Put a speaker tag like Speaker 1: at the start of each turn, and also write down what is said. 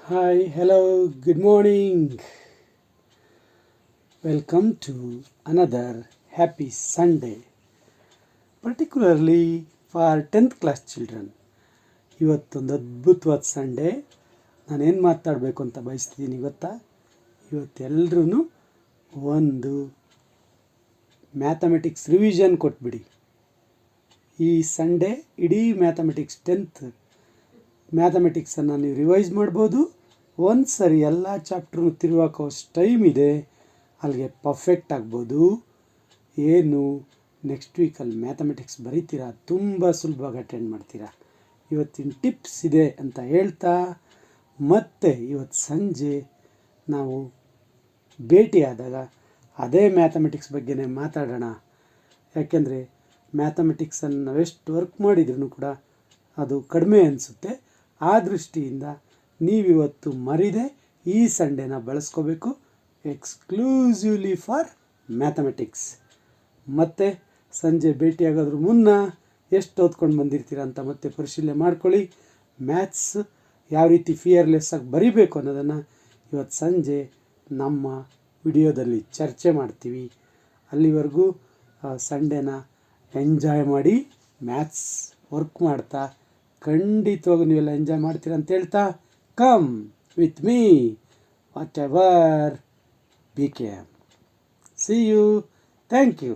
Speaker 1: Hi, hello, good morning. Welcome to another happy Sunday, particularly for 10th class children. ಇವತ್ತೊಂದು ಅದ್ಭುತವಾದ Sunday. ನಾನೇನು ಮಾತಾಡಬೇಕು ಅಂತ ಬಯಸ್ತಿದ್ದೀನಿ ಗೊತ್ತಾ? ಇವತ್ತೆಲ್ಲರೂ ಒಂದು ಮ್ಯಾಥಮೆಟಿಕ್ಸ್ ರಿವಿಷನ್ ಕೊಟ್ಬಿಡಿ. ಈ ಸಂಡೇ ಇಡೀ ಮ್ಯಾಥಮೆಟಿಕ್ಸ್ 10th ಮ್ಯಾಥಮೆಟಿಕ್ಸನ್ನು ನೀವು ರಿವೈಸ್ ಮಾಡ್ಬೋದು. ಒಂದು ಸರಿ ಎಲ್ಲ ಚಾಪ್ಟ್ರೂ ತಿರುವಾಕೋಷ್ಟು ಟೈಮ್ ಇದೆ, ಅಲ್ಲಿಗೆ ಪರ್ಫೆಕ್ಟ್ ಆಗ್ಬೋದು. ಏನು ನೆಕ್ಸ್ಟ್ ವೀಕಲ್ಲಿ ಮ್ಯಾಥಮೆಟಿಕ್ಸ್ ಬರೀತೀರಾ, ತುಂಬ ಸುಲಭವಾಗಿ ಅಟೆಂಡ್ ಮಾಡ್ತೀರಾ. ಇವತ್ತಿನ ಟಿಪ್ಸ್ ಇದೆ ಅಂತ ಹೇಳ್ತಾ, ಮತ್ತೆ ಇವತ್ತು ಸಂಜೆ ನಾವು ಭೇಟಿಯಾದಾಗ ಅದೇ ಮ್ಯಾಥಮೆಟಿಕ್ಸ್ ಬಗ್ಗೆನೇ ಮಾತಾಡೋಣ. ಯಾಕೆಂದರೆ ಮ್ಯಾಥಮೆಟಿಕ್ಸನ್ನು ನಾವೆಷ್ಟು ವರ್ಕ್ ಮಾಡಿದ್ರೂ ಕೂಡ ಅದು ಕಡಿಮೆ ಅನಿಸುತ್ತೆ. ಆ ದೃಷ್ಟಿಯಿಂದ ನೀವಿವತ್ತು ಮರಿದೆ ಈ ಸಂಡೇನ ಬಳಸ್ಕೋಬೇಕು, ಎಕ್ಸ್ಕ್ಲೂಸಿವ್ಲಿ ಫಾರ್ ಮ್ಯಾಥಮೆಟಿಕ್ಸ್. ಮತ್ತು ಸಂಜೆ ಭೇಟಿಯಾಗೋದ್ರ ಮುನ್ನ ಎಷ್ಟು ಓದ್ಕೊಂಡು ಬಂದಿರ್ತೀರ ಅಂತ ಮತ್ತೆ ಪರಿಶೀಲನೆ ಮಾಡ್ಕೊಳ್ಳಿ. ಮ್ಯಾಥ್ಸ್ ಯಾವ ರೀತಿ ಫಿಯರ್ಲೆಸ್ ಆಗಿ ಬರೀಬೇಕು ಅನ್ನೋದನ್ನು ಇವತ್ತು ಸಂಜೆ ನಮ್ಮ ವಿಡಿಯೋದಲ್ಲಿ ಚರ್ಚೆ ಮಾಡ್ತೀವಿ. ಅಲ್ಲಿವರೆಗೂ ಸಂಡೇನ ಎಂಜಾಯ್ ಮಾಡಿ, ಮ್ಯಾಥ್ಸ್ ವರ್ಕ್ ಮಾಡ್ತಾ ಖಂಡಿತವಾಗೂ ನೀವೆಲ್ಲ ಎಂಜಾಯ್ ಮಾಡ್ತೀರ ಅಂತ ಹೇಳ್ತಾ, come with me what ever BKM. See you. Thank you.